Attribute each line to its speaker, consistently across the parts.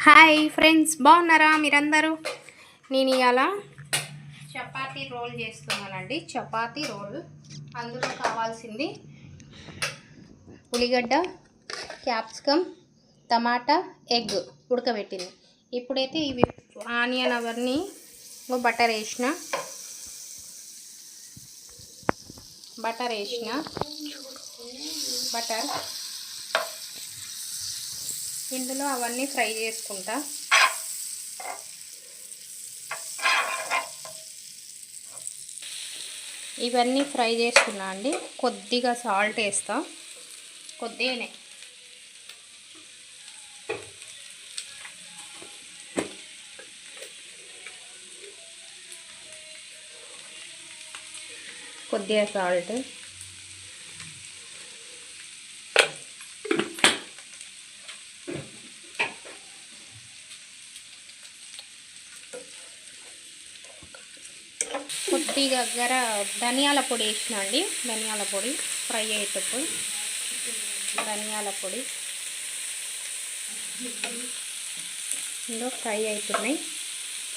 Speaker 1: Hi friends, బాగున్నారా మీరందరూ? నేను ఇవాళ చపాతీ రోల్ చేస్తున్నానండి. చపాతీ రోల్ అందులో కావాల్సింది ఉల్లిగడ్డ, క్యాప్సికమ్, టమాటా, ఎగ్ ఉడకబెట్టింది. ఇప్పుడైతే ఇవి ఆనియన్ అవన్నీ బటర్ వేసిన బటర్ ఇందులో అవన్నీ ఫ్రై చేసుకుంటా. ఇవన్నీ ఫ్రై చేసుకున్నా అండి. కొద్దిగా సాల్ట్ వేస్తా, కొద్దిగానే. కొద్దిగా సాల్ట్, కొద్దిగా ధనియాల పొడి వేసిన అండి. ధనియాల పొడి ఫ్రై అయ్యేటప్పుడు ధనియాల పొడి ఇందులో ఫ్రై అవుతున్నాయి.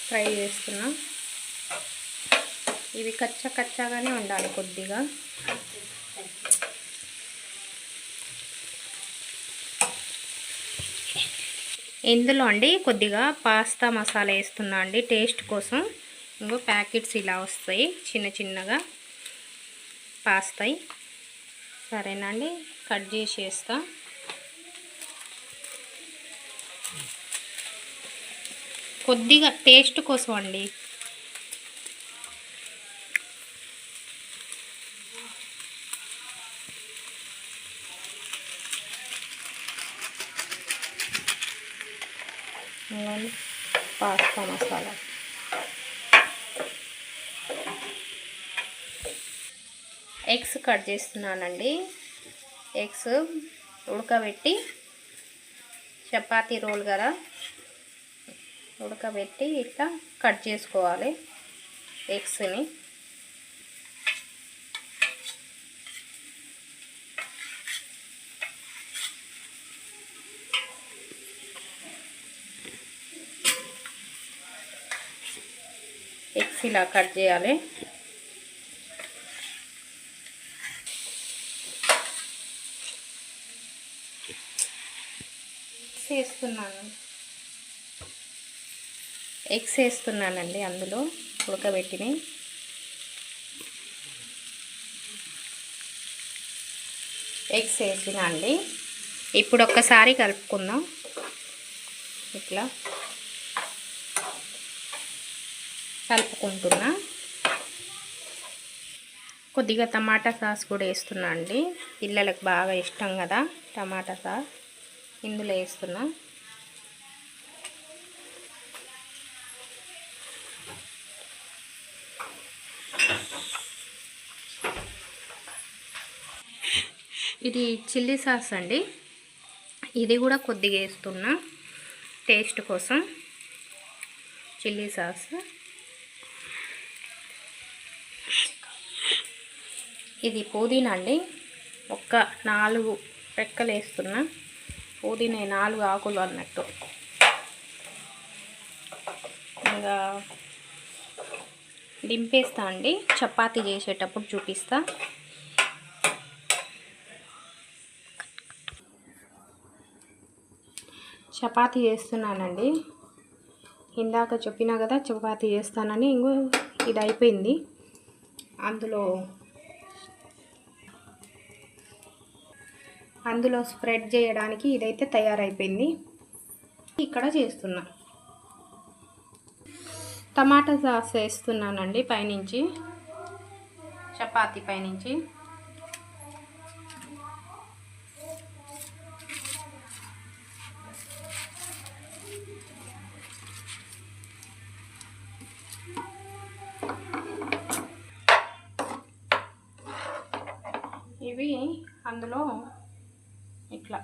Speaker 1: ఫ్రై చేస్తున్నా. ఇవి కచ్చాగానే ఉండాలి కొద్దిగా. ఇందులో అండి కొద్దిగా పాస్తా మసాలా వేస్తున్నా అండి, టేస్ట్ కోసం. ఇంకో ప్యాకెట్స్ ఇలా వస్తాయి, చిన్న చిన్నగా పాస్తాయి. సరేనండి, కట్ చేసి వేస్తా. కొద్దిగా టేస్ట్ కోసం అండి. పాస్తా మసాలా, ఎగ్స్ కట్ చేస్తున్నానండి. ఎగ్స్ ఉడకబెట్టి, చపాతీ రోల్ కదా, ఉడకబెట్టి ఇట్లా కట్ చేసుకోవాలి ఎగ్స్ని. ఎగ్స్ ఇలా కట్ చేయాలి. ఎగ్స్ వేస్తున్నానండి అందులో ఉడకబెట్టినవి. ఎగ్స్ వేసిన అండి. ఇప్పుడు ఒక్కసారి కలుపుకుందాం. ఇట్లా కలుపుకుంటున్నా. కొద్దిగా టమాటా సాస్ కూడా వేస్తున్నా అండి. పిల్లలకు బాగా ఇష్టం కదా టమాటా సాస్, ఇందులో వేస్తున్నా. ఇది చిల్లీ సాస్ అండి. ఇది కూడా కొద్దిగా వేస్తున్నా టేస్ట్ కోసం. Chilli sauce. ఇది పుదీనా అండి. 4 రెక్కలు వేస్తున్నా. పుదీనా 4 ఆకులు అన్నట్టు. ఇంకా దింపేస్తా అండి, చపాతీ చేసేటప్పుడు చూపిస్తా. చపాతీ చేస్తున్నానండి. ఇందాక చెప్పినా కదా చపాతీ చేస్తానని. ఇంకో ఇది అయిపోయింది. అందులో స్ప్రెడ్ చేయడానికి ఇదైతే తయారైపోయింది. ఇక్కడ చేస్తున్నా. టమాటా సాస్ వేస్తున్నానండి పైనుంచి, చపాతీ పైనుంచి. ఇవి అందులో ఇట్లా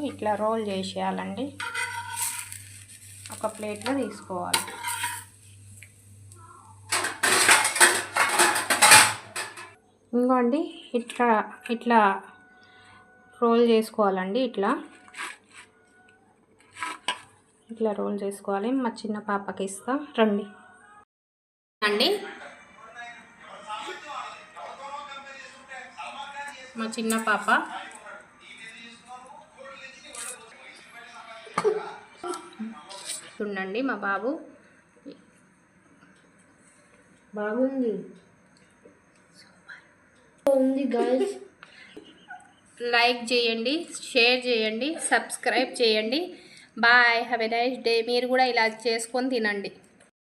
Speaker 1: ఇట్లా రోల్ చేసేయాలండి. ఒక ప్లేట్లో తీసుకోవాలి. ఇంకోండి ఇట్లా ఇట్లా రోల్ చేసుకోవాలండి. ఇట్లా రోల్ చేసుకోవాలి. మా చిన్న పాపకి ఇస్తా రండి అండి. మా చిన్న పాప చూడండి, మా బాబు
Speaker 2: బాగుంది గైస్.
Speaker 1: లైక్ చేయండి, షేర్ చేయండి, సబ్స్క్రైబ్ చేయండి. Bye, have a nice day. మీరు కూడా ఇలా చేసుకొని తినండి.